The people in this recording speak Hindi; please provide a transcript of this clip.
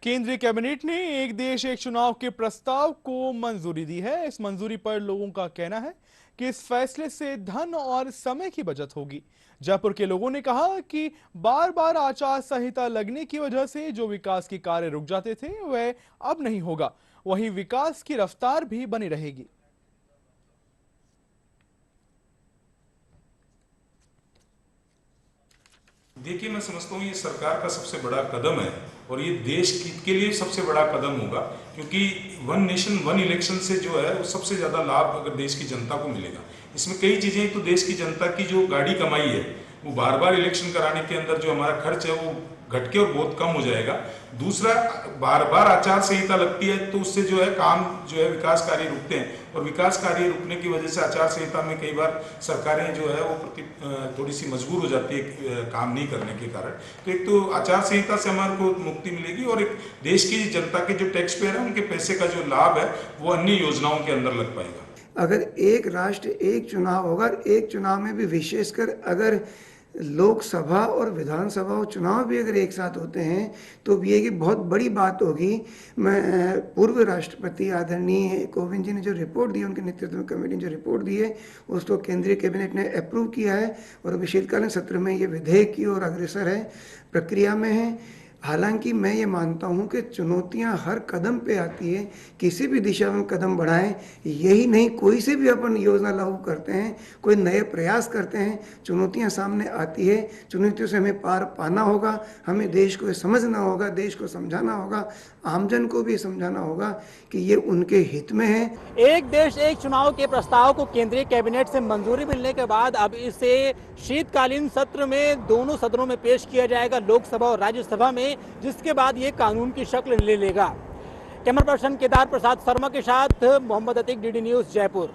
केंद्रीय कैबिनेट ने एक देश एक चुनाव के प्रस्ताव को मंजूरी दी है। इस मंजूरी पर लोगों का कहना है कि इस फैसले से धन और समय की बचत होगी। जयपुर के लोगों ने कहा कि बार बार आचार संहिता लगने की वजह से जो विकास के कार्य रुक जाते थे वह अब नहीं होगा, वहीं विकास की रफ्तार भी बनी रहेगी। देखिए, मैं समझता हूँ ये सरकार का सबसे बड़ा कदम है और ये देश के लिए सबसे बड़ा कदम होगा, क्योंकि वन नेशन वन इलेक्शन से जो है वो सबसे ज़्यादा लाभ अगर देश की जनता को मिलेगा। इसमें कई चीज़ें, तो देश की जनता की जो गाढ़ी कमाई है वो बार बार इलेक्शन कराने के अंदर जो हमारा खर्च है वो घट के और बहुत कम हो जाएगा। दूसरा, बार बार आचार संहिता लगती है तो उससे जो है काम जो है विकास कार्य रुकते हैं, और विकास कार्य रुकने की वजह से आचार संहिता में कई बार सरकारें जो है वो थोड़ी सी मजबूर हो जाती है काम नहीं करने के कारण। तो एक तो आचार संहिता से हमारे को मुक्ति मिलेगी, और एक देश की जनता के जो टैक्स पेयर है उनके पैसे का जो लाभ है वो अन्य योजनाओं के अंदर लग पाएगा। अगर एक राष्ट्र एक चुनाव होगा, एक चुनाव में भी विशेषकर अगर लोकसभा और विधानसभा और चुनाव भी अगर एक साथ होते हैं तो भी ये बहुत बड़ी बात होगी। मैं पूर्व राष्ट्रपति आदरणीय कोविंद जी ने जो रिपोर्ट दी, उनके नेतृत्व में कमेटी ने जो रिपोर्ट दी है उसको केंद्रीय कैबिनेट ने अप्रूव किया है और अभी शीतकालीन सत्र में ये विधेयक की ओर अग्रसर है, प्रक्रिया में है। हालांकि मैं ये मानता हूँ कि चुनौतियाँ हर कदम पे आती है, किसी भी दिशा में कदम बढ़ाएं, यही नहीं कोई से भी अपन योजना लागू करते हैं, कोई नए प्रयास करते हैं, चुनौतियाँ सामने आती है। चुनौतियों से हमें पार पाना होगा, हमें देश को समझना होगा, देश को समझाना होगा, आमजन को भी समझाना होगा कि ये उनके हित में है। एक देश एक चुनाव के प्रस्ताव को केंद्रीय कैबिनेट से मंजूरी मिलने के बाद अब इसे शीतकालीन सत्र में दोनों सदनों में पेश किया जाएगा, लोकसभा और राज्यसभा में, जिसके बाद ये कानून की शक्ल ले लेगा। कैमरा पर्सन केदार प्रसाद शर्मा के साथ मोहम्मद अतीक, डीडी न्यूज़, जयपुर।